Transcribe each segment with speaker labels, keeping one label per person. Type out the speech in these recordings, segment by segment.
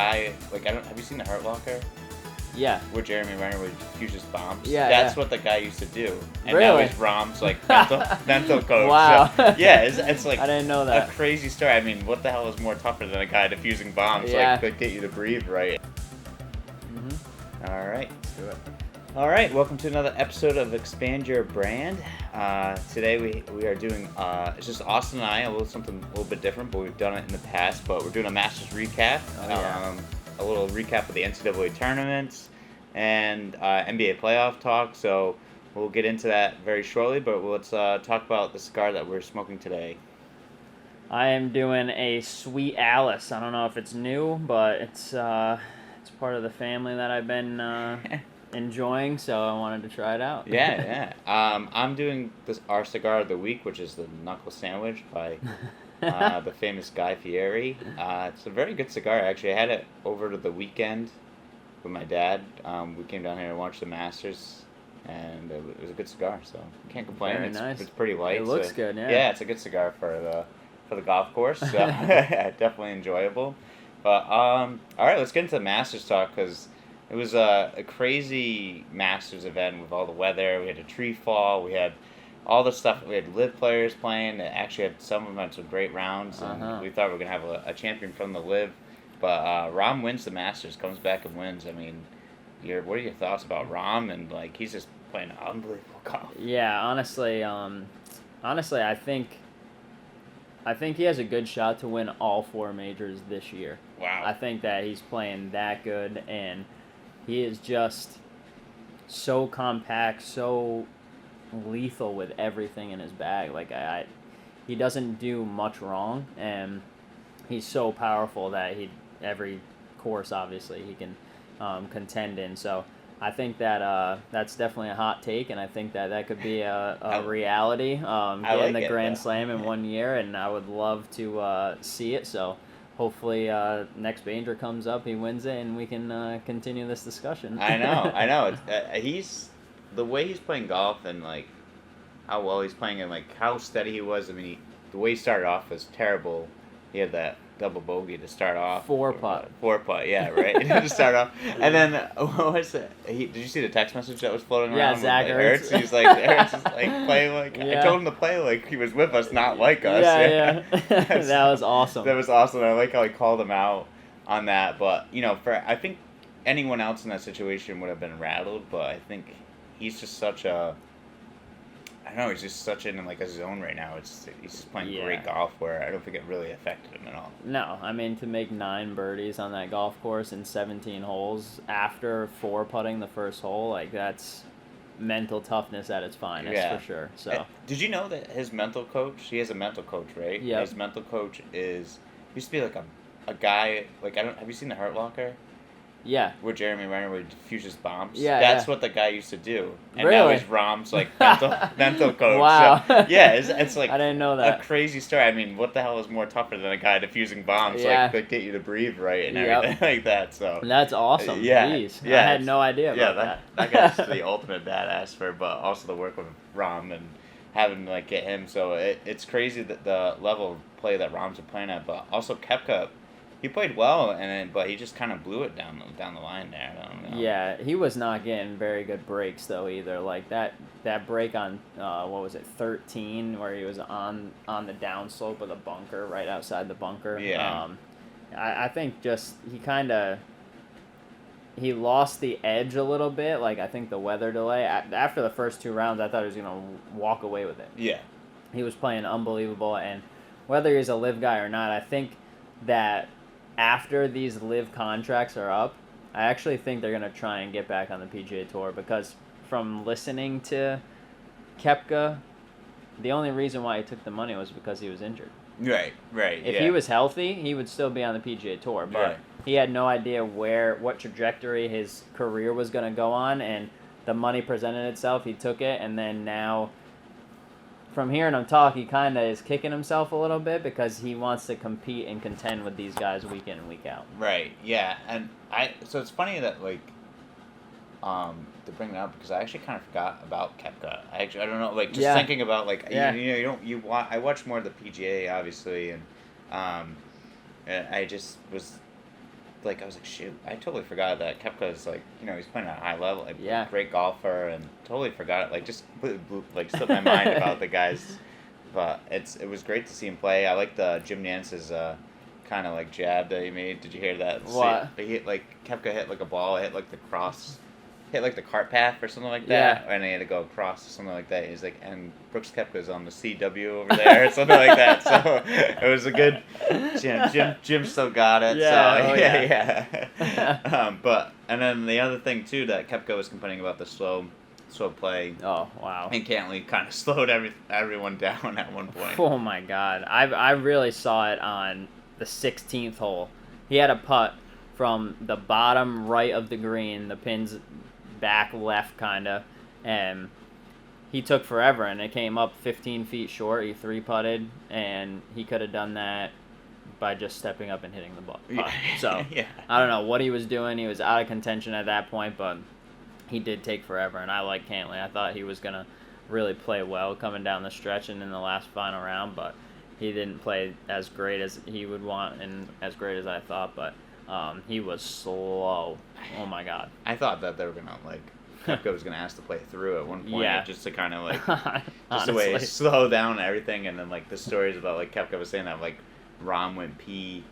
Speaker 1: guy, like, have you seen The Hurt Locker?
Speaker 2: Yeah.
Speaker 1: Where Jeremy Renner would use his bombs?
Speaker 2: Yeah,
Speaker 1: That's
Speaker 2: yeah.
Speaker 1: what the guy used to do. And
Speaker 2: Really?
Speaker 1: now he's Rahm's, like, mental coach.
Speaker 2: Wow.
Speaker 1: So, yeah, it's like
Speaker 2: I didn't know that.
Speaker 1: a crazy story. I mean, what the hell is more tougher than a guy defusing bombs,
Speaker 2: Yeah.
Speaker 1: like, that get you to breathe right?
Speaker 2: Mm-hmm.
Speaker 1: All right.
Speaker 2: Let's do it.
Speaker 1: All right, welcome to another episode of Expand Your Brand. Today we are doing, it's just Austin and I, something a little bit different, but we've done it in the past, but we're doing a Masters recap.
Speaker 2: Oh, yeah.
Speaker 1: A little recap of the NCAA tournaments and NBA playoff talk, so we'll get into that very shortly, but let's talk about the cigar that we're smoking today.
Speaker 2: I am doing a Sweet Alice. I don't know if it's new, but it's part of the family that I've been enjoying, so I wanted to try it out.
Speaker 1: Yeah. I'm doing our cigar of the week, which is the Knuckle Sandwich by the famous Guy Fieri. It's a very good cigar, actually. I had it over to the weekend with my dad. We came down here to watch the Masters, and it was a good cigar, so can't complain.
Speaker 2: Very nice.
Speaker 1: It's pretty light.
Speaker 2: It looks good, yeah.
Speaker 1: Yeah, it's a good cigar for the golf course, so definitely enjoyable. But all right, let's get into the Masters talk, because it was a crazy Masters event with all the weather. We had a tree fall. We had all the stuff. We had LIV players playing. That actually had some of them had some great rounds. And we thought we were going to have a champion from the LIV. But Rahm wins the Masters, comes back and wins. I mean, what are your thoughts about Rahm? And, like, he's just playing unbelievable golf.
Speaker 2: Yeah, honestly, I think he has a good shot to win all four majors this year.
Speaker 1: Wow.
Speaker 2: I think that he's playing that good, and he is just so compact, so lethal with everything in his bag. Like, he doesn't do much wrong, and he's so powerful that every course, obviously, he can contend in. So I think that that's definitely a hot take, and I think that could be a reality. Getting the Grand Slam in 1 year, and I would love to see it. So hopefully next major comes up, he wins it, and we can continue this discussion.
Speaker 1: I know. He's the way he's playing golf, and like how well he's playing, and like how steady he was. I mean, the way he started off was terrible. He had that double bogey to start off.
Speaker 2: Four putt,
Speaker 1: yeah, right. To start off, and then what was it? Did you see the text message that was floating around?
Speaker 2: Yeah, Zach Ertz.
Speaker 1: He's like, Ertz is like playing like. Yeah. I told him to play like he was with us, not like us.
Speaker 2: Yeah. That was awesome.
Speaker 1: That was awesome. I like how he called him out on that. But I think anyone else in that situation would have been rattled. But I think he's just such a. I don't know, he's just such in like a zone right now. He's just playing great golf where I don't think it really affected him at all.
Speaker 2: No, I mean, to make 9 birdies on that golf course in 17 holes after 4 putting the first hole, like, that's mental toughness at its finest, for sure. So,
Speaker 1: did you know that his mental coach, he has a mental coach, right?
Speaker 2: Yeah.
Speaker 1: His mental coach used to be like a guy, like, have you seen The Hurt Locker?
Speaker 2: Yeah.
Speaker 1: Where Jeremy Renner would defuse his bombs?
Speaker 2: Yeah,
Speaker 1: That's what the guy used to do. And
Speaker 2: really?
Speaker 1: now he's Rahm's, like, mental coach.
Speaker 2: Wow.
Speaker 1: So, yeah, it's like
Speaker 2: I didn't know that.
Speaker 1: A crazy story. I mean, what the hell is more tougher than a guy defusing bombs, like, that get you to breathe right and everything like that, so.
Speaker 2: That's awesome.
Speaker 1: Yeah.
Speaker 2: Jeez.
Speaker 1: Yeah.
Speaker 2: I had no idea about that.
Speaker 1: That guy's the ultimate badass but also the work with Rahm and having to, like, get him. So it's crazy that the level of play that Rahm's been playing at, but also Kopeka. He played well, but he just kind of blew it down the line there. I don't know.
Speaker 2: Yeah, he was not getting very good breaks though either. Like that break on 13, where he was on the downslope of the bunker, right outside the bunker.
Speaker 1: Yeah.
Speaker 2: I think just he lost the edge a little bit. Like, I think the weather delay after the first 2 rounds, I thought he was gonna walk away with it.
Speaker 1: Yeah.
Speaker 2: He was playing unbelievable, and whether he's a LIV guy or not, I think that after these LIV contracts are up, I actually think they're going to try and get back on the PGA Tour, because from listening to Kopeka, the only reason why he took the money was because he was injured.
Speaker 1: Right.
Speaker 2: If he was healthy, he would still be on the PGA Tour, but he had no idea what trajectory his career was going to go on, and the money presented itself, he took it, and then now, from hearing him talk, he kind of is kicking himself a little bit because he wants to compete and contend with these guys week in and week out.
Speaker 1: Right, yeah. And so it's funny that, like, to bring it up, because I actually kind of forgot about Kopeka. I don't know, like, just thinking about, like, I watch more of the PGA, obviously, and I just was like I was like, shoot, I totally forgot that Koepka is like, he's playing at a high level, like
Speaker 2: Yeah.
Speaker 1: great golfer, and totally forgot it. Like just like slipped my mind about the guys. But it was great to see him play. I like the Jim Nance's kind of like jab that he made. Did you hear that?
Speaker 2: What?
Speaker 1: He hit like Koepka hit like a ball, hit like the hit like the cart path or something like that, and he had to go across or something like that. He's like, and Brooks Koepka's on the CW over there or something like that. So it was a good. Jim still got it.
Speaker 2: Yeah,
Speaker 1: So yeah. But and then the other thing too that Koepka was complaining about the slow play.
Speaker 2: Oh wow!
Speaker 1: And Cantley kind of slowed everyone down at one point.
Speaker 2: Oh my God! I really saw it on the 16th hole. He had a putt from the bottom right of the green, the pin's back left kinda, and he took forever, and it came up 15 feet short. He 3-putted, and he could have done that by just stepping up and hitting the putt. So
Speaker 1: yeah.
Speaker 2: I don't know what he was doing. He was out of contention at that point, but he did take forever, and I like Cantley. I thought he was going to really play well coming down the stretch and in the last final round, but he didn't play as great as he would want and as great as I thought, but he was slow. Oh, my God.
Speaker 1: I thought that they were going to, like, Koepka was going to ask to play through at one point,
Speaker 2: Yeah.
Speaker 1: just to kind of, like, just the way slow down everything, and then, like, the stories about, like, Koepka was saying that, like, Rahm went pee,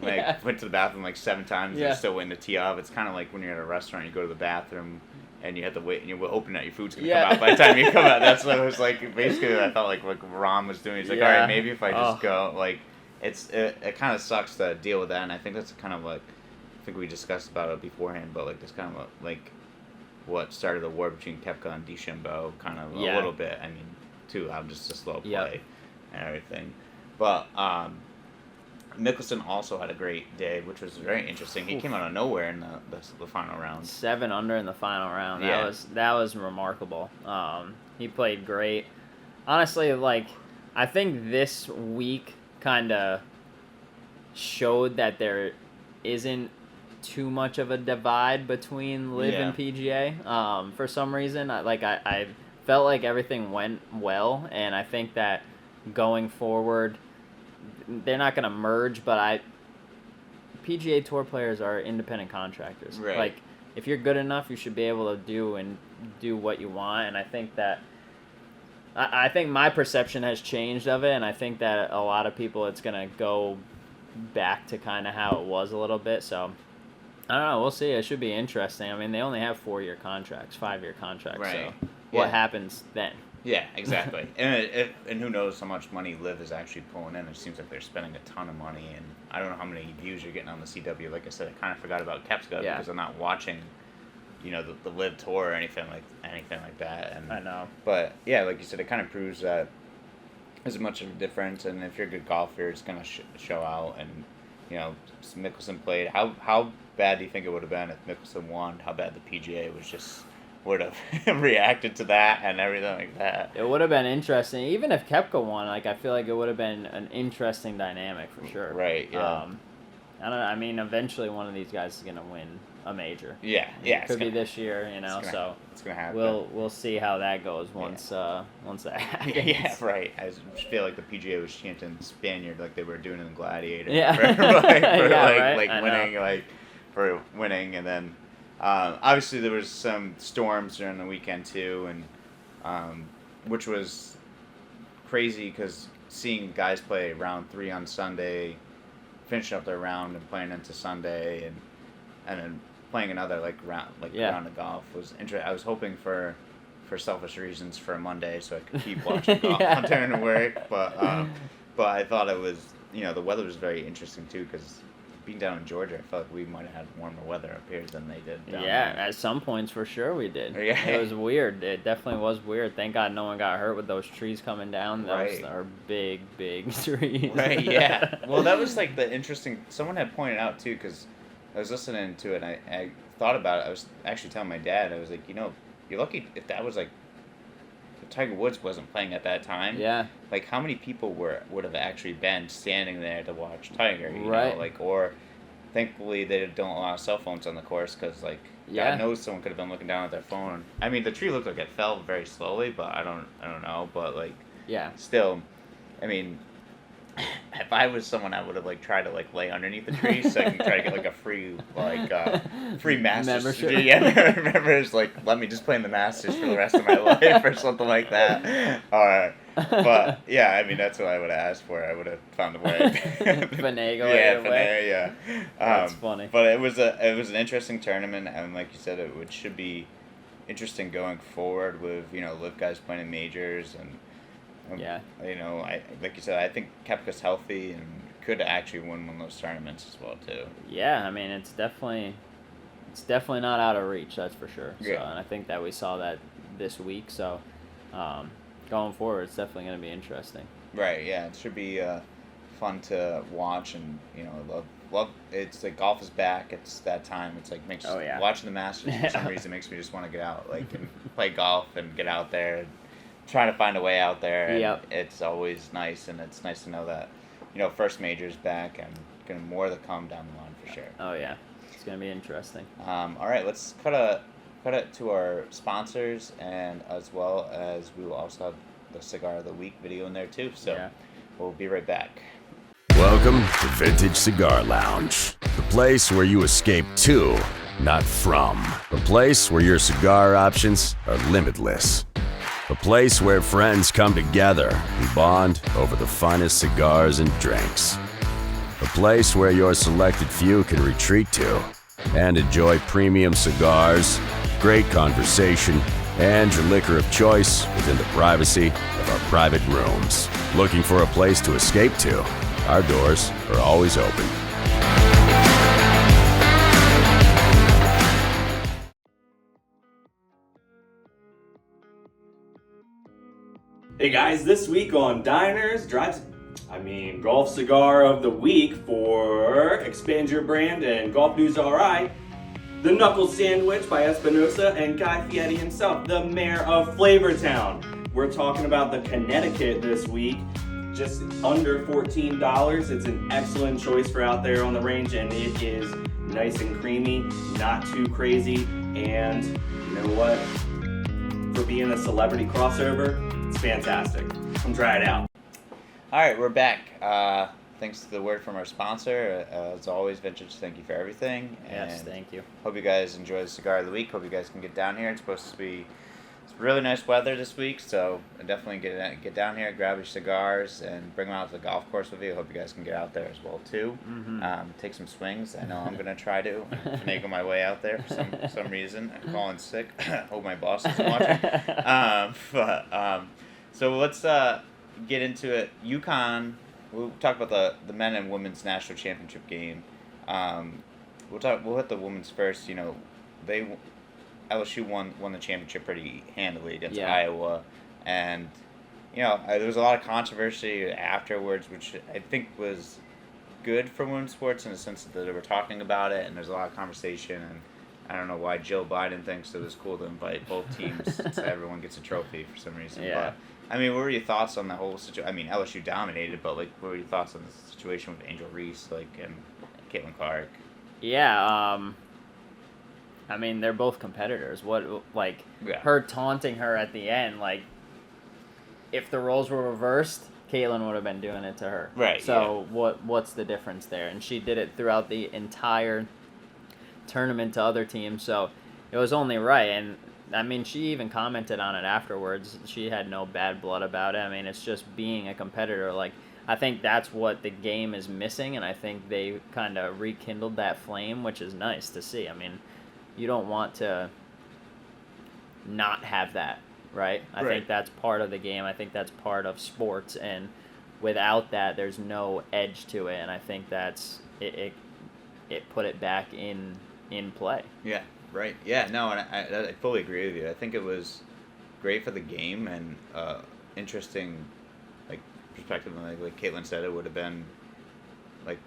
Speaker 1: like, went to the bathroom, like, 7 times, and still waiting to tee off. It's kind of like when you're at a restaurant, you go to the bathroom, and you have to wait, and you're hoping that your food's going to come out by the time you come out. That's what it was like. Basically, I felt like what Rahm was doing. He's like, all right, maybe if I just go, like, it kind of sucks to deal with that, and I think that's kind of like, I think we discussed about it beforehand, but, like, that's kind of like what started the war between Koepka and DeChambeau, kind of a little bit. I mean, too loud, just a slow play and everything. But Mickelson also had a great day, which was very interesting. He came out of nowhere in the final round.
Speaker 2: 7 under in the final round. That was remarkable. He played great. Honestly, like, I think this week kind of showed that there isn't too much of a divide between LIV and PGA. For some reason, I felt like everything went well, and I think that going forward, they're not going to merge, but PGA Tour players are independent contractors.
Speaker 1: Right.
Speaker 2: Like, if you're good enough, you should be able to do what you want, and I think that I think my perception has changed of it, and I think that a lot of people, it's going to go back to kind of how it was a little bit, so I don't know. We'll see. It should be interesting. I mean, they only have 4-year contracts, 5-year contracts,
Speaker 1: right.
Speaker 2: So what happens then?
Speaker 1: Yeah, exactly. and who knows how much money LIV is actually pulling in. It seems like they're spending a ton of money, and I don't know how many views you're getting on the CW. Like I said, I kind of forgot about Koepka because I'm not watching, the LIV tour or anything like that. And
Speaker 2: I know.
Speaker 1: But yeah, like you said, it kind of proves that there's much of a difference, and if you're a good golfer, it's gonna show out. And Mickelson played. How bad do you think it would have been if Mickelson won? How bad the PGA would have reacted to that and everything like that?
Speaker 2: It would have been interesting. Even if Koepka won, like, I feel like it would have been an interesting dynamic for sure.
Speaker 1: Right, yeah.
Speaker 2: I don't know. I mean, eventually one of these guys is going to win a major.
Speaker 1: Yeah.
Speaker 2: It could be this year, so
Speaker 1: it's going to happen.
Speaker 2: We'll see how that goes once that happens.
Speaker 1: Yeah, right. I just feel like the PGA was chanting Spaniard like they were doing in the Gladiator.
Speaker 2: Yeah.
Speaker 1: For winning, and then obviously there was some storms during the weekend too, and which was crazy because seeing guys play round 3 on Sunday, finishing up their round and playing into Sunday, and then playing another round of golf was interesting. I was hoping for selfish reasons for a Monday so I could keep watching golf during work, but I thought it was the weather was very interesting too because being down in Georgia, I felt like we might have had warmer weather up here than they did down there.
Speaker 2: At some points for sure we did.
Speaker 1: Yeah.
Speaker 2: It was weird. It definitely was weird. Thank God no one got hurt with those trees coming down. Those are big, big trees.
Speaker 1: Right, yeah. Well, that was like the interesting... Someone had pointed out too, because I was listening to it, and I thought about it. I was actually telling my dad, I was like, you're lucky if that was like... If Tiger Woods wasn't playing at that time.
Speaker 2: Yeah.
Speaker 1: Like, how many people would have actually been standing there to watch Tiger? You
Speaker 2: right.
Speaker 1: know? Like, or thankfully they don't allow cell phones on the course because, like, God knows someone could have been looking down at their phone. I mean, the tree looked like it fell very slowly, but I don't know. But, like, still, I mean, if I was someone, I would have like tried to like lay underneath the tree so I can try to get like a free free Masters
Speaker 2: Membership.
Speaker 1: Yeah, members like let me just play in the Masters for the rest of my life or something like that. But yeah, I mean that's what I would have asked for. I would have found a way.
Speaker 2: Finagle
Speaker 1: Yeah,
Speaker 2: it away.
Speaker 1: yeah.
Speaker 2: That's funny.
Speaker 1: But it was an interesting tournament, and like you said, it should be interesting going forward with live guys playing in majors and.
Speaker 2: Yeah.
Speaker 1: Like you said, I think Kopeka's healthy and could actually win one of those tournaments as well too.
Speaker 2: Yeah, I mean it's definitely not out of reach, that's for sure. So,
Speaker 1: Yeah.
Speaker 2: and I think that we saw that this week. So, going forward, it's definitely going to be interesting.
Speaker 1: Right. Yeah. It should be fun to watch, and love. It's like golf is back. It's that time. It's like watching the Masters for some reason makes me just want to get out, like and play golf and get out there. Trying to find a way out there, and it's always nice, and it's nice to know that, first major's back, and gonna more to come down the line for sure.
Speaker 2: Oh yeah, it's gonna be interesting.
Speaker 1: All right, let's cut it to our sponsors, and as well as we will also have the Cigar of the Week video in there too. So we'll be right back.
Speaker 3: Welcome to Vintage Cigar Lounge, the place where you escape to, not from. The place where your cigar options are limitless. A place where friends come together and bond over the finest cigars and drinks. A place where your selected few can retreat to and enjoy premium cigars, great conversation, and your liquor of choice within the privacy of our private rooms. Looking for a place to escape to? Our doors are always open.
Speaker 4: Hey guys, this week on Golf Cigar of the Week for Expand Your Brand and Golf News RI, the Knuckle Sandwich by Espinosa and Guy Fieri himself, the mayor of Flavortown. We're talking about the Connecticut this week, just under $14. It's an excellent choice for out there on the range, and it is nice and creamy, not too crazy, and you know what? For being a celebrity crossover, it's fantastic. Come try it out.
Speaker 1: All right, we're back. Thanks to the word from our sponsor. As always, Vintage, thank you for everything.
Speaker 2: Yes,
Speaker 1: and
Speaker 2: thank you.
Speaker 1: Hope you guys enjoy the Cigar of the Week. Hope you guys can get down here. It's supposed to be really nice weather this week, so definitely get down here, grab your cigars, and bring them out to the golf course with you. Hope you guys can get out there as well too. Take some swings. I know I'm gonna try to finagle my way out there for some reason. I'm calling sick. Hope my boss isn't watching. So let's get into it. UConn. We'll talk about the men and women's national championship game. We'll hit the women's first. LSU won the championship pretty handily against Iowa, and there was a lot of controversy afterwards, which I think was good for women's sports in the sense that they were talking about it, and there's a lot of conversation. And I don't know why Jill Biden thinks it was cool to invite both teams so everyone gets a trophy for some reason.
Speaker 2: Yeah.
Speaker 1: But what were your thoughts on the whole situation? I mean, LSU dominated, but what were your thoughts on the situation with Angel Reese, and Caitlin Clark?
Speaker 2: Yeah. They're both competitors. Her taunting her at the end, if the roles were reversed, Caitlin would have been doing it to her.
Speaker 1: Right.
Speaker 2: So what's the difference there? And she did it throughout the entire tournament to other teams, so it was only right. And she even commented on it afterwards. She had no bad blood about it. It's just being a competitor. I think that's what the game is missing, and I think they kind of rekindled that flame, which is nice to see. You don't want to not have that, right? I think that's part of the game. I think that's part of sports, and without that, there's no edge to it. And I think that's it put it back in play. Yeah.
Speaker 1: Right. Yeah. No, and I fully agree with you. I think it was great for the game and interesting, perspective. Like Caitlin said, it would have been like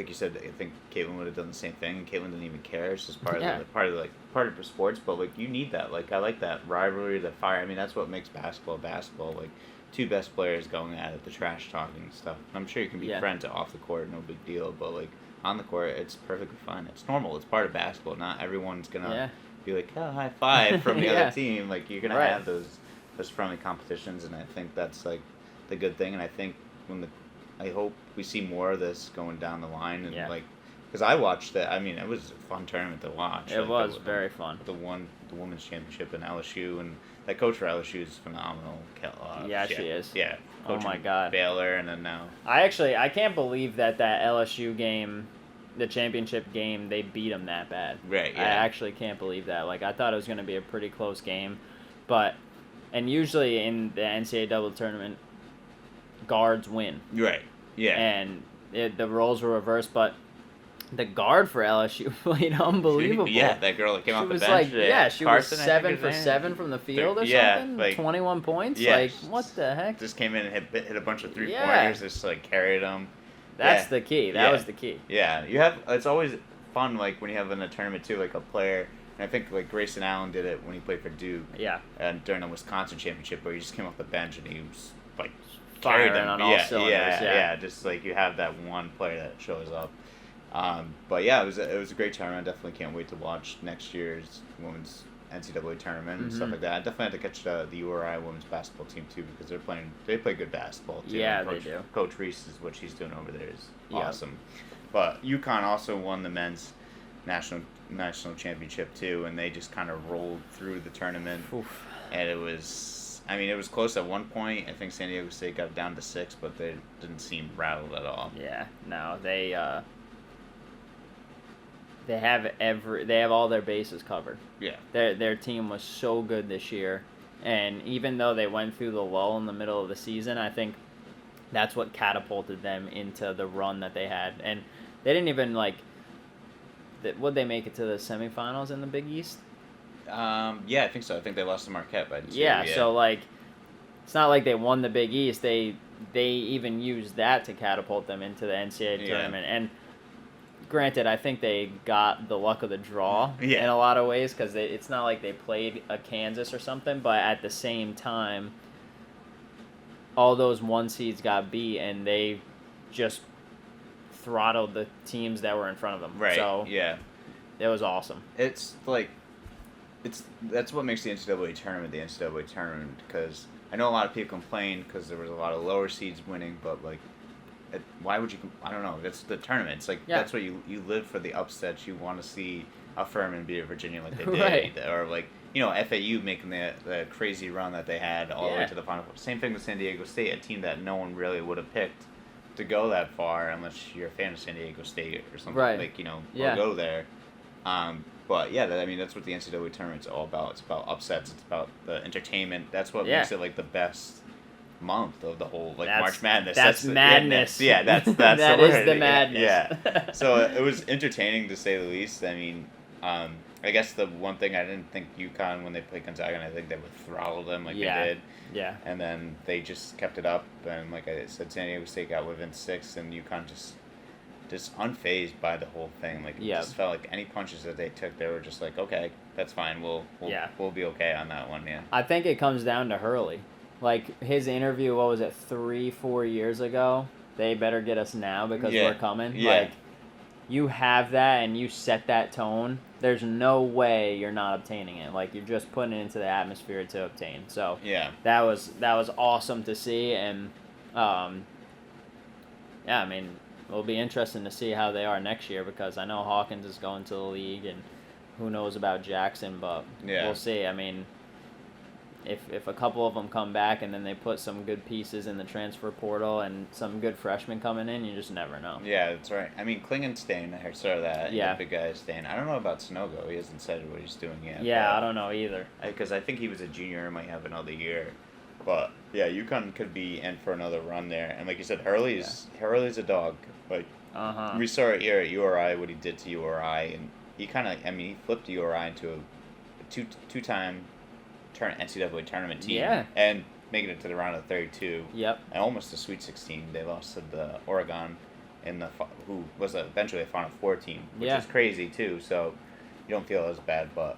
Speaker 1: you said. I think Caitlin would have done the same thing. And Caitlin didn't even care. It's just part of sports. But you need that. I like that rivalry, that fire. That's what makes basketball basketball. Two best players going at it, the trash talking and stuff. I'm sure you can be friends off the court, no big deal. But on the court, it's perfectly fine. It's normal. It's part of basketball. Not everyone's gonna be like, oh, high five from the other team. You're gonna have those friendly competitions, and I think that's the good thing. And I think when the I hope we see more of this going down the line, and
Speaker 2: Yeah.
Speaker 1: like, because I watched it. I mean, it was a fun tournament to watch.
Speaker 2: It
Speaker 1: Like,
Speaker 2: was very fun.
Speaker 1: The women's championship in LSU, and that coach for LSU is phenomenal.
Speaker 2: Yeah, she is.
Speaker 1: Yeah.
Speaker 2: Oh my God.
Speaker 1: Baylor, and then now.
Speaker 2: I can't believe that LSU game, the championship game, they beat them that bad.
Speaker 1: Right. Yeah.
Speaker 2: I actually can't believe that. Like, I thought it was going to be a pretty close game, and usually in the NCAA double tournament, guards win.
Speaker 1: Right. Yeah.
Speaker 2: And the roles were reversed, but the guard for LSU played unbelievable.
Speaker 1: Yeah, that girl that came off the bench.
Speaker 2: She
Speaker 1: Carson,
Speaker 2: was 7 for 7 from the field or
Speaker 1: yeah,
Speaker 2: something.
Speaker 1: like,
Speaker 2: 21 points.
Speaker 1: yeah,
Speaker 2: Like, what the heck?
Speaker 1: Just came in and hit a bunch of 3-pointers.
Speaker 2: Yeah.
Speaker 1: Just like carried them.
Speaker 2: That's the key. That was the key.
Speaker 1: Yeah, it's always fun, like when you have in a tournament too, like a player. And I think like Grayson Allen did it when he played for Duke.
Speaker 2: Yeah.
Speaker 1: And during the Wisconsin championship, where he just came off the bench and he was like
Speaker 2: Firing
Speaker 1: carried them.
Speaker 2: on all cylinders. Yeah.
Speaker 1: Just like you have that one player that shows up. But yeah, it was a great tournament. I definitely can't wait to watch next year's women's NCAA tournament and stuff like that. I definitely had to catch the URI women's basketball team too, because they play good basketball too.
Speaker 2: Yeah,
Speaker 1: and
Speaker 2: they do.
Speaker 1: Coach Reese is what she's doing over there is
Speaker 2: Yeah.
Speaker 1: awesome. But UConn also won the men's national championship too, and they just kind of rolled through the tournament.
Speaker 2: Oof.
Speaker 1: And it was close at one point. I think San Diego State got down to 6, but they didn't seem rattled at all.
Speaker 2: Yeah. No, they have all their bases covered.
Speaker 1: Yeah.
Speaker 2: Their team was so good this year, and even though they went through the lull in the middle of the season, I think that's what catapulted them into the run that they had. And they didn't even would they make it to the semifinals in the Big East?
Speaker 1: Yeah, I think so. I think they lost to Marquette by 2.
Speaker 2: Yeah, so it's not like they won the Big East. They even used that to catapult them into the NCAA tournament. And granted, I think they got the luck of the draw in a lot of ways, because it's not like they played a Kansas or something, but at the same time, all those 1 seeds got beat, and they just throttled the teams that were in front of them.
Speaker 1: Right.
Speaker 2: So
Speaker 1: yeah,
Speaker 2: it was awesome.
Speaker 1: that's what makes the NCAA tournament, because I know a lot of people complain because there was a lot of lower seeds winning, but why would you? I don't know. That's the tournament. It's that's what you live for, the upsets. You want to see a Furman beat a Virginia like they did,
Speaker 2: Right.
Speaker 1: or FAU making the crazy run that they had all the way to the Final Four. Same thing with San Diego State, a team that no one really would have picked to go that far unless you're a fan of San Diego State or something.
Speaker 2: Right.
Speaker 1: Or go there. But yeah, that's what the NCAA tournament's all about. It's about upsets. It's about the entertainment. That's what makes it the best month of the whole March Madness.
Speaker 2: That's madness.
Speaker 1: That's
Speaker 2: that
Speaker 1: the
Speaker 2: is
Speaker 1: word.
Speaker 2: the madness.
Speaker 1: Yeah. So it was entertaining to say the least. I mean, I guess the one thing, I didn't think UConn, when they played Gonzaga, and I think they would throttle them they did.
Speaker 2: Yeah.
Speaker 1: And then they just kept it up, and like I said, San Diego State got within 6, and UConn just unfazed by the whole thing. It just felt like any punches that they took, they were just like, okay, that's fine. We'll be okay on that one. Yeah.
Speaker 2: I think it comes down to Hurley. His interview, what was it, 3-4 years ago? They better get us now because we're coming.
Speaker 1: Yeah.
Speaker 2: You have that and you set that tone. There's no way you're not obtaining it. You're just putting it into the atmosphere to obtain. So that was awesome to see, and I mean, it'll be interesting to see how they are next year, because I know Hawkins is going to the league, and who knows about Jackson, but we'll see. I mean, if a couple of them come back and then they put some good pieces in the transfer portal and some good freshmen coming in, you just never know.
Speaker 1: Yeah, that's right. I mean, Klingen's staying. I saw that.
Speaker 2: Yeah.
Speaker 1: The big guy is staying. I don't know about Snogo. He hasn't said what he's doing yet.
Speaker 2: Yeah, I don't know either.
Speaker 1: Because I think he was a junior and might have another year. But yeah, UConn could be in for another run there. And like you said, Hurley's a dog. We saw it here at URI, what he did to URI, and he he flipped URI into a two-time NCAA tournament team.
Speaker 2: Yeah.
Speaker 1: And making it to the round of 32.
Speaker 2: Yep.
Speaker 1: And almost the Sweet 16. They lost to the Oregon, who was eventually a Final Four team, which is crazy too. So you don't feel as bad, but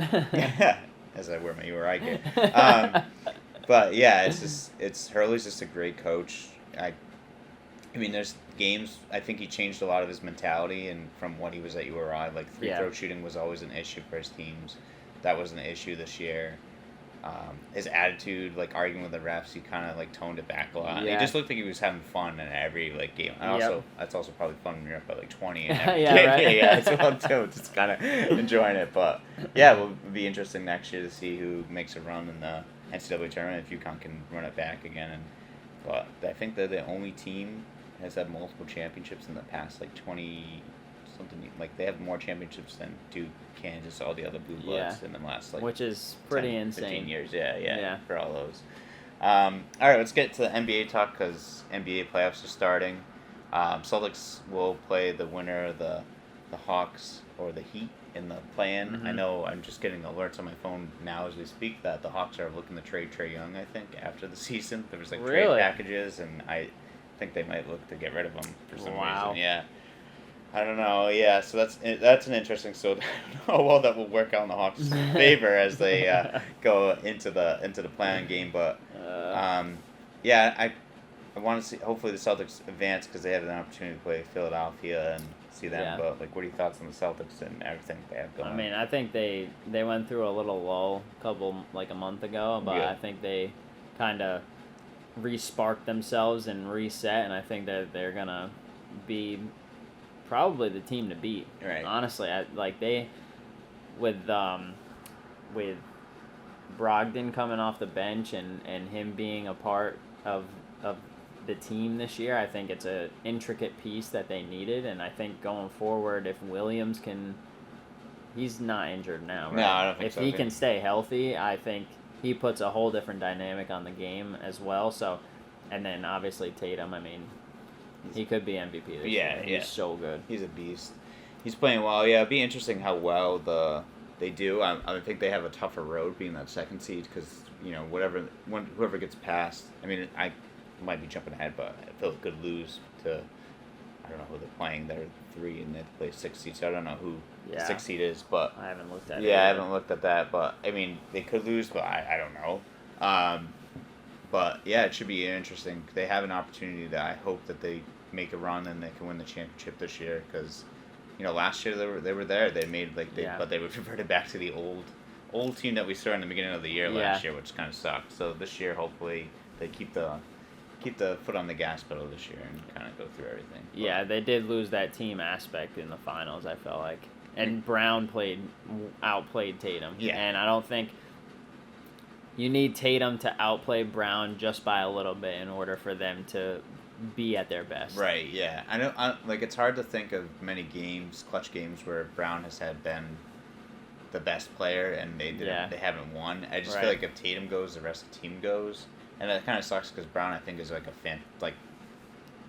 Speaker 1: as I wear my URI gear. But yeah, Hurley's just a great coach. I mean, there's games. I think he changed a lot of his mentality, and from when he was at URI, free throw shooting was always an issue for his teams. That was an issue this year. his attitude, like arguing with the refs, he kind of like toned it back a lot.
Speaker 2: Yeah.
Speaker 1: He just looked like he was having fun in every like game. And
Speaker 2: Yep.
Speaker 1: also, that's also probably fun when you're up by like 20 and every
Speaker 2: Yeah,
Speaker 1: game.
Speaker 2: right.
Speaker 1: Yeah, as well too. Just kind of enjoying it. But yeah, it will be interesting next year to see who makes a run in the NCAA tournament if UConn can run it back again. But I think they're the only team has had multiple championships in the past like 20 something. Like they have more championships than Duke, Kansas, all the other blue bloods in the last like
Speaker 2: which is pretty
Speaker 1: 10,
Speaker 2: insane.
Speaker 1: 15 years. Yeah,
Speaker 2: Yeah.
Speaker 1: for all those. All right, let's get to the NBA talk because NBA playoffs are starting. Celtics will play the winner of the Hawks or the Heat in the play-in.
Speaker 2: Mhm.
Speaker 1: I know I'm just getting alerts on my phone now as we speak that the Hawks are looking to trade Trae Young, I think, after the season. There was like trade
Speaker 2: Really?
Speaker 1: packages, and I think they might look to get rid of him for some
Speaker 2: Wow.
Speaker 1: reason. Yeah. I don't know. Yeah, so that's an interesting. So I don't know how well that will work out in the Hawks' favor as they go into the play-in game. But yeah, I want to see. Hopefully, the Celtics advance because they have an opportunity to play Philadelphia and see them.
Speaker 2: Yeah.
Speaker 1: But like, what are your thoughts on the Celtics and everything they have going?
Speaker 2: I mean, I think they went through a little lull a month ago, but
Speaker 1: Yeah.
Speaker 2: I think they kind of re-sparked themselves and reset, and I think that they're gonna be probably the team to beat.
Speaker 1: Right.
Speaker 2: Honestly, with Brogdon coming off the bench and him being a part of the team this year, I think it's a intricate piece that they needed, and I think going forward, if Williams can, he's not injured now, right?
Speaker 1: No, I don't think
Speaker 2: if
Speaker 1: so,
Speaker 2: he
Speaker 1: yeah.
Speaker 2: can stay healthy, I think he puts a whole different dynamic on the game as well. So, and then obviously Tatum, I mean, he could be MVP this year.
Speaker 1: Yeah.
Speaker 2: He's so good.
Speaker 1: He's a beast. He's playing well. Yeah, it'd be interesting how well they do. I think they have a tougher road being that second seed because whoever gets past. I mean, I might be jumping ahead, but I feel it could lose to. I don't know who they're playing. They're 3 and they play 6 seed, so I don't know who the 6 seed is. But
Speaker 2: I haven't looked at it.
Speaker 1: yeah, I haven't looked at that. But I mean, they could lose, but I don't know. But yeah, it should be interesting. They have an opportunity that I hope that they make a run and they can win the championship this year because, last year they were there. They made but they reverted back to the old team that we saw in the beginning of the year last year, which kind of sucked. So this year, hopefully, they keep the foot on the gas pedal this year and kind of go through everything. But,
Speaker 2: Yeah, they did lose that team aspect in the finals, I felt like. And Brown outplayed Tatum.
Speaker 1: Yeah.
Speaker 2: And I don't think you need Tatum to outplay Brown just by a little bit in order for them to be at their best.
Speaker 1: Right, yeah. I know, it's hard to think of many clutch games, where Brown has been the best player and they haven't won. I just feel like if Tatum goes, the rest of the team goes. And that kind of sucks because Brown, I think, is like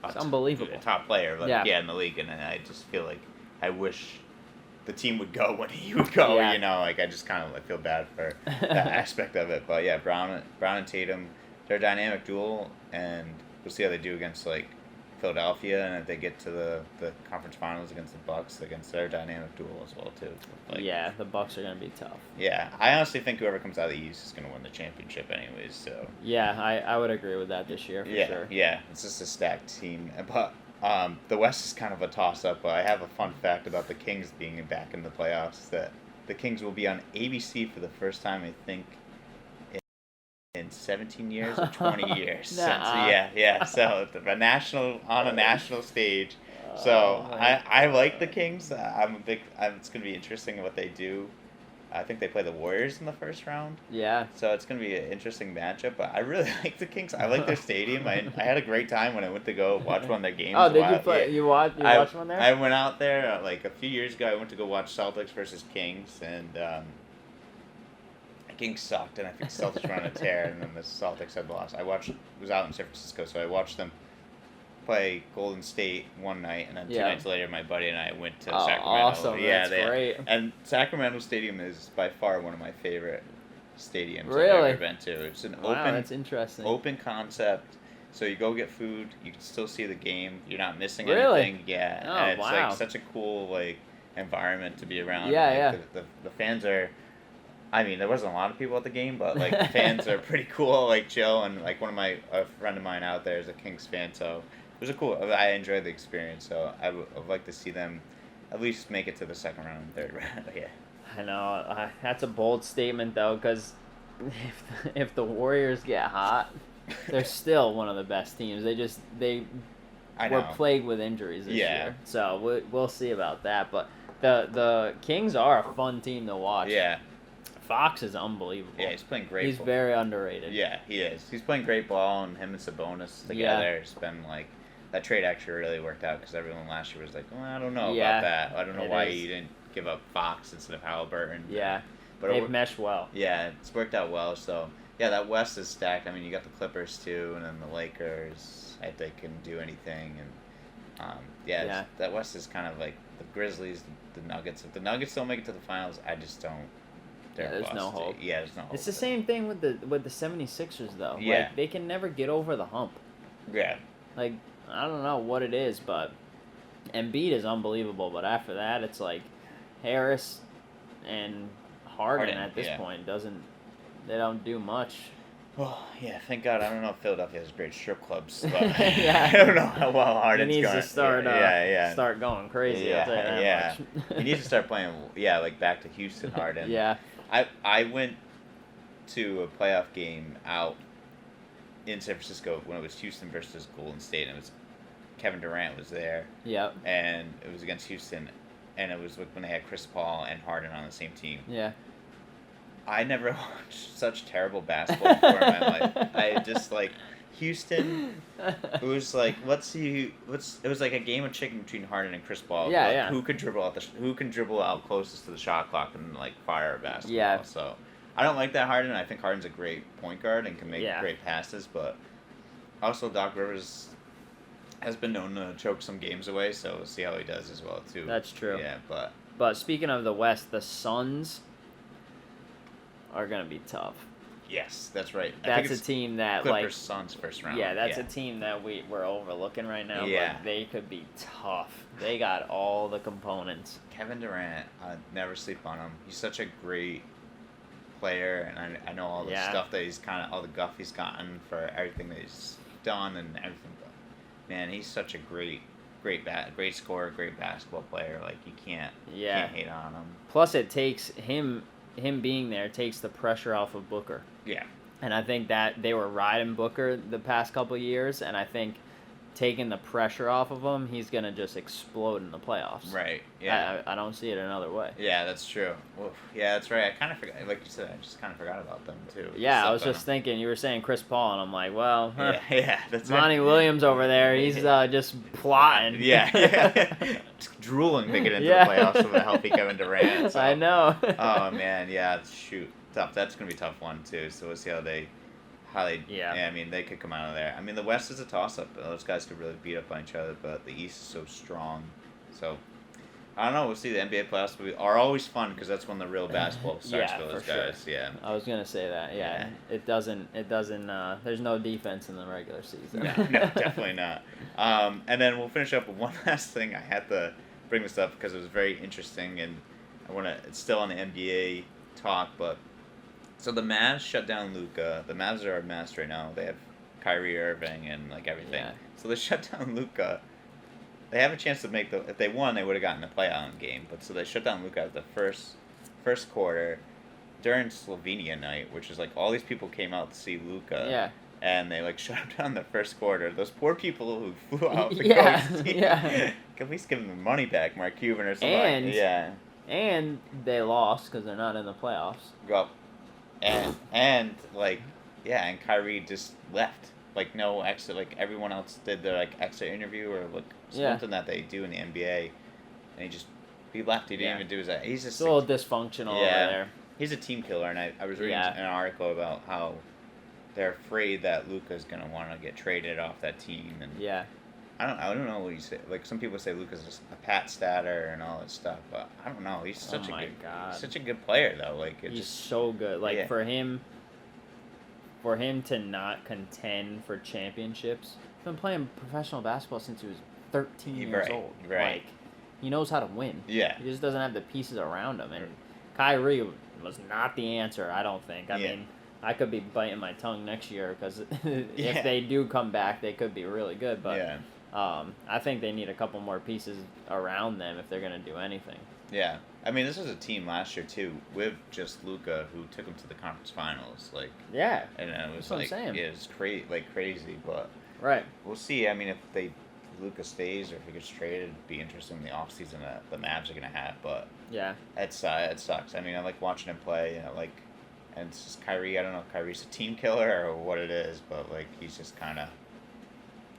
Speaker 2: It's unbelievable.
Speaker 1: A top player,
Speaker 2: Yeah.
Speaker 1: in the league. And I just feel like I wish the team would go when he would go.
Speaker 2: Yeah.
Speaker 1: I just kind of feel bad for that aspect of it. But yeah, Brown and Tatum, they're a dynamic duel, and we'll see how they do against Philadelphia, and if they get to the conference finals against the Bucks, against their dynamic duel as well too.
Speaker 2: Yeah, the Bucks are gonna be tough.
Speaker 1: Yeah, I honestly think whoever comes out of the East is gonna win the championship, anyways. So
Speaker 2: Yeah, I would agree with that this year for sure.
Speaker 1: Yeah, it's just a stacked team. But the West is kind of a toss-up. But I have a fun fact about the Kings being back in the playoffs. That the Kings will be on ABC for the first time, I think, in 17 years or 20 years.
Speaker 2: Nah.
Speaker 1: So on a national stage. So I like the Kings. It's gonna be interesting what they do. I think they play the Warriors in the first round.
Speaker 2: Yeah.
Speaker 1: So it's going to be an interesting matchup, but I really like the Kings. I like their stadium. I had a great time when I went to go watch one of their games.
Speaker 2: Oh, did you play? Yeah. You watched one there?
Speaker 1: I went out there a few years ago. I went to go watch Celtics versus Kings, and the Kings sucked, and I think Celtics were on a tear, and then the Celtics had lost. Was out in San Francisco, so I watched them play Golden State one night, and then 2 nights later, my buddy and I went to Sacramento.
Speaker 2: Awesome! That's great.
Speaker 1: And Sacramento Stadium is by far one of my favorite stadiums
Speaker 2: Really?
Speaker 1: I've ever been to. It's an
Speaker 2: that's interesting.
Speaker 1: open concept. So you go get food, you can still see the game. You're not missing
Speaker 2: Really?
Speaker 1: anything. Yeah,
Speaker 2: Oh,
Speaker 1: and it's
Speaker 2: wow.
Speaker 1: such a cool environment to be around.
Speaker 2: Yeah.
Speaker 1: The fans are. I mean, there wasn't a lot of people at the game, but the fans are pretty cool, chill, and a friend of mine out there is a Kings fan, so it was I enjoyed the experience, so I'd like to see them at least make it to the second round and third round. Yeah.
Speaker 2: I know. That's a bold statement, though, because if the Warriors get hot, they're still one of the best teams. They
Speaker 1: I
Speaker 2: were
Speaker 1: know.
Speaker 2: plagued with injuries this
Speaker 1: Yeah.
Speaker 2: year, so we'll see about that. But the Kings are a fun team to watch.
Speaker 1: Yeah.
Speaker 2: Fox is unbelievable.
Speaker 1: Yeah, he's playing great.
Speaker 2: He's
Speaker 1: ball.
Speaker 2: very underrated.
Speaker 1: Yeah, he is. He's playing great ball, and him and Sabonis together. It's been like that trade actually really worked out because everyone last year was like, well, I don't know about that. I don't know why you didn't give up Fox instead of Halliburton.
Speaker 2: Yeah,
Speaker 1: but
Speaker 2: they've meshed well.
Speaker 1: Yeah, it's worked out well. So yeah, that West is stacked. I mean, you got the Clippers too, and then the Lakers. If they can do anything, and that West is kind of like the Grizzlies, the Nuggets. If the Nuggets don't make it to the finals, I just don't.
Speaker 2: There's no hope.
Speaker 1: Yeah, there's no hope.
Speaker 2: It's the same thing with the 76ers though.
Speaker 1: Yeah.
Speaker 2: Like, they can never get over the hump.
Speaker 1: Yeah.
Speaker 2: Like, I don't know what it is, but Embiid is unbelievable. But after that, it's like Harris and Harden at this point they don't do much.
Speaker 1: Well, yeah, thank God. I don't know if Philadelphia has great strip clubs, but
Speaker 2: Yeah.
Speaker 1: I don't know how well Harden's
Speaker 2: He needs
Speaker 1: going.
Speaker 2: to start start going crazy.
Speaker 1: Yeah,
Speaker 2: I'll tell you that
Speaker 1: yeah.
Speaker 2: much.
Speaker 1: He needs to start playing, like back to Houston Harden.
Speaker 2: Yeah.
Speaker 1: I went to a playoff game out in San Francisco when it was Houston versus Golden State, and it was Kevin Durant was there.
Speaker 2: Yep.
Speaker 1: And it was against Houston, and it was when they had Chris Paul and Harden on the same team.
Speaker 2: Yeah.
Speaker 1: I never watched such terrible basketball before in my life. I just like Houston. It was like it was like a game of chicken between Harden and Chris Paul.
Speaker 2: Yeah,
Speaker 1: like,
Speaker 2: yeah.
Speaker 1: Who can dribble out closest to the shot clock and like fire a basketball.
Speaker 2: Yeah.
Speaker 1: So I don't like that Harden. I think Harden's a great point guard and can make great passes, but also Doc Rivers has been known to choke some games away. So we'll see how he does as well too.
Speaker 2: That's true.
Speaker 1: Yeah,
Speaker 2: But speaking of the West, the Suns are gonna be tough.
Speaker 1: yes, that's right.
Speaker 2: That's a team that
Speaker 1: Clippers Suns first round.
Speaker 2: Yeah, that's a team that we're overlooking right now.
Speaker 1: Yeah.
Speaker 2: But they could be tough. They got all the components.
Speaker 1: Kevin Durant, I'd never sleep on him. He's such a great player, and I know all the stuff that he's all the guff he's gotten for everything that he's done and everything. But man, he's such a great scorer, great basketball player. Like you can't hate on him.
Speaker 2: Plus, it takes him being there takes the pressure off of Booker.
Speaker 1: Yeah.
Speaker 2: And I think that they were riding Booker the past couple of years, and I think taking the pressure off of him, he's going to just explode in the playoffs.
Speaker 1: Right, yeah.
Speaker 2: I don't see it another way.
Speaker 1: Yeah, that's true. Oof. Yeah, that's right. I kind of forgot, like you said, I just kind of forgot about them, too.
Speaker 2: Yeah, I was just thinking, you were saying Chris Paul, and I'm like, well,
Speaker 1: yeah, that's
Speaker 2: Monty Williams over there, he's just plotting.
Speaker 1: Yeah. Just drooling to get into the playoffs with a healthy Kevin Durant. So.
Speaker 2: I know.
Speaker 1: Oh, man, yeah, shoot. Tough. That's going to be a tough one, too. So we'll see how they I mean, they could come out of there. I mean, the West is a toss-up. Those guys could really beat up on each other, but the East is so strong. So, I don't know. We'll see. The NBA playoffs are always fun because that's when the real basketball starts for those guys. Sure. Yeah.
Speaker 2: I was going to say that, yeah. It doesn't, there's no defense in the regular season.
Speaker 1: No, definitely not. And then we'll finish up with one last thing. I had to bring this up because it was very interesting, and it's still on the NBA talk, but so the Mavs shut down Luka. The Mavs are a mess right now. They have Kyrie Irving and like everything. Yeah. So they shut down Luka. They have a chance to make if they won, they would have gotten the play-on game. But so they shut down Luka at the first quarter during Slovenia night, which is like all these people came out to see Luka.
Speaker 2: Yeah.
Speaker 1: And they like shut him down the first quarter. Those poor people who flew out to
Speaker 2: yeah,
Speaker 1: go see.
Speaker 2: Yeah.
Speaker 1: At least give them the money back, Mark Cuban or something.
Speaker 2: And they lost because they're not in the playoffs.
Speaker 1: Well. And Kyrie just left. Like no exit. Like everyone else did their like exit interview or like something that they do in the NBA, and he left. He didn't even do his. He's just
Speaker 2: a little dysfunctional over there.
Speaker 1: He's a team killer, and I was reading an article about how they're afraid that Luka's gonna want to get traded off that team, and I don't know what you say. Like some people say Luka's just a pat statter and all that stuff, but I don't know. He's such a good player though. Like
Speaker 2: he's so good. Like for him to not contend for championships, he's been playing professional basketball since he was 13 years old.
Speaker 1: Right.
Speaker 2: Like he knows how to win.
Speaker 1: Yeah.
Speaker 2: He just doesn't have the pieces around him, and Kyrie was not the answer. I don't think. I mean, I could be biting my tongue next year because if they do come back, they could be really good. But I think they need a couple more pieces around them if they're going to do anything.
Speaker 1: Yeah. I mean, this was a team last year too with just Luka who took them to the conference finals. Like,
Speaker 2: Yeah.
Speaker 1: and it was
Speaker 2: That's what I'm
Speaker 1: like
Speaker 2: saying.
Speaker 1: it was crazy, but
Speaker 2: Right.
Speaker 1: we'll see. I mean, if Luka stays or if he gets traded, it'd be interesting in the offseason that the Mavs are gonna have. But
Speaker 2: Yeah.
Speaker 1: it sucks. I mean, I like watching him play, and it's just Kyrie. I don't know if Kyrie's a team killer or what it is, but like he's just kind of.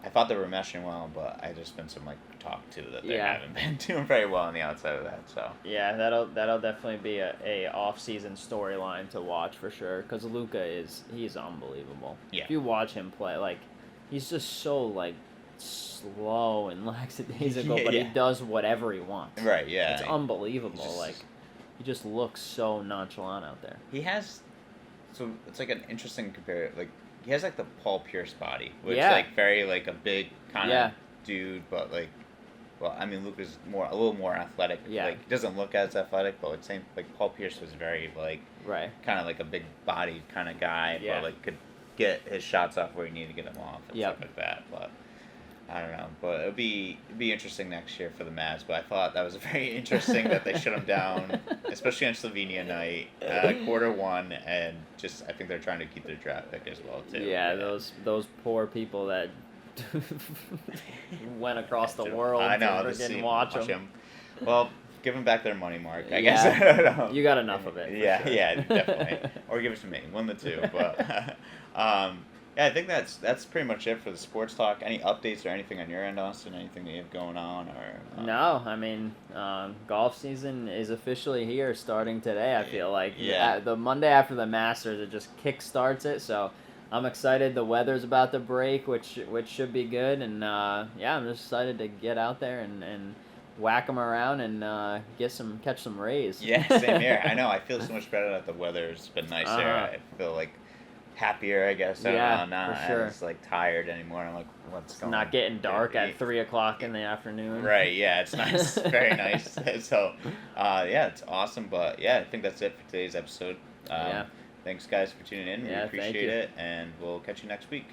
Speaker 1: I thought they were meshing well, but I just been some like talk too that they
Speaker 2: Yeah.
Speaker 1: haven't been doing very well on the outside of that. So
Speaker 2: Yeah, that'll definitely be a off-season storyline to watch for sure. Because Luka he's unbelievable.
Speaker 1: Yeah.
Speaker 2: If you watch him play, like, he's just so like slow and lackadaisical, but he
Speaker 1: Yeah.
Speaker 2: does whatever he wants.
Speaker 1: right, yeah,
Speaker 2: It's unbelievable.
Speaker 1: he's just-
Speaker 2: Like, he just looks so nonchalant out there.
Speaker 1: he has. So it's like an interesting compare. Like he has like the Paul Pierce body, which
Speaker 2: Yeah.
Speaker 1: like very like a big kind of
Speaker 2: Yeah.
Speaker 1: dude, but like. Well, I mean, Luka's a little more athletic.
Speaker 2: Yeah.
Speaker 1: Like, he doesn't look as athletic, but Paul Pierce was very, like,
Speaker 2: Right.
Speaker 1: kind of like a big bodied kind of guy,
Speaker 2: Yeah.
Speaker 1: but, like, could get his shots off where he needed to get them off and
Speaker 2: Yep.
Speaker 1: stuff like that. But, I don't know. But it'd be interesting next year for the Mavs. But I thought that was very interesting that they shut him down, especially on Slovenia night, quarter one, and just, I think they're trying to keep their draft pick as well, too.
Speaker 2: Yeah, those poor people that went across the world
Speaker 1: I know,
Speaker 2: to
Speaker 1: to see
Speaker 2: freaking watch them.
Speaker 1: him. Well, give them back their money, Mark. I
Speaker 2: Yeah.
Speaker 1: guess. I don't know.
Speaker 2: You got enough of it. for
Speaker 1: Yeah,
Speaker 2: sure.
Speaker 1: yeah, definitely. Or give it to me, one of the two. But yeah, I think that's pretty much it for the sports talk. Any updates or anything on your end, Austin? Anything that you have going on, or
Speaker 2: No, I mean, golf season is officially here, starting today. I feel like
Speaker 1: Yeah.
Speaker 2: the Monday after the Masters, it just kick starts it. So I'm excited. The weather's about to break, which should be good. And yeah, I'm just excited to get out there and whack them around and catch some rays.
Speaker 1: Yeah, same here. I know. I feel so much better that the weather's been nicer.
Speaker 2: Uh-huh.
Speaker 1: I feel like happier, I guess. I
Speaker 2: Yeah,
Speaker 1: don't know. Not
Speaker 2: for sure.
Speaker 1: as like tired anymore. I'm like, what's
Speaker 2: It's
Speaker 1: going
Speaker 2: not getting dark
Speaker 1: Yeah,
Speaker 2: at 3:00 in the afternoon.
Speaker 1: Right, yeah, it's nice, very nice. So, yeah, it's awesome. But yeah, I think that's it for today's episode.
Speaker 2: Yeah.
Speaker 1: Thanks, guys, for tuning in. We
Speaker 2: Yeah, thank
Speaker 1: appreciate
Speaker 2: you.
Speaker 1: it, and we'll catch you next week.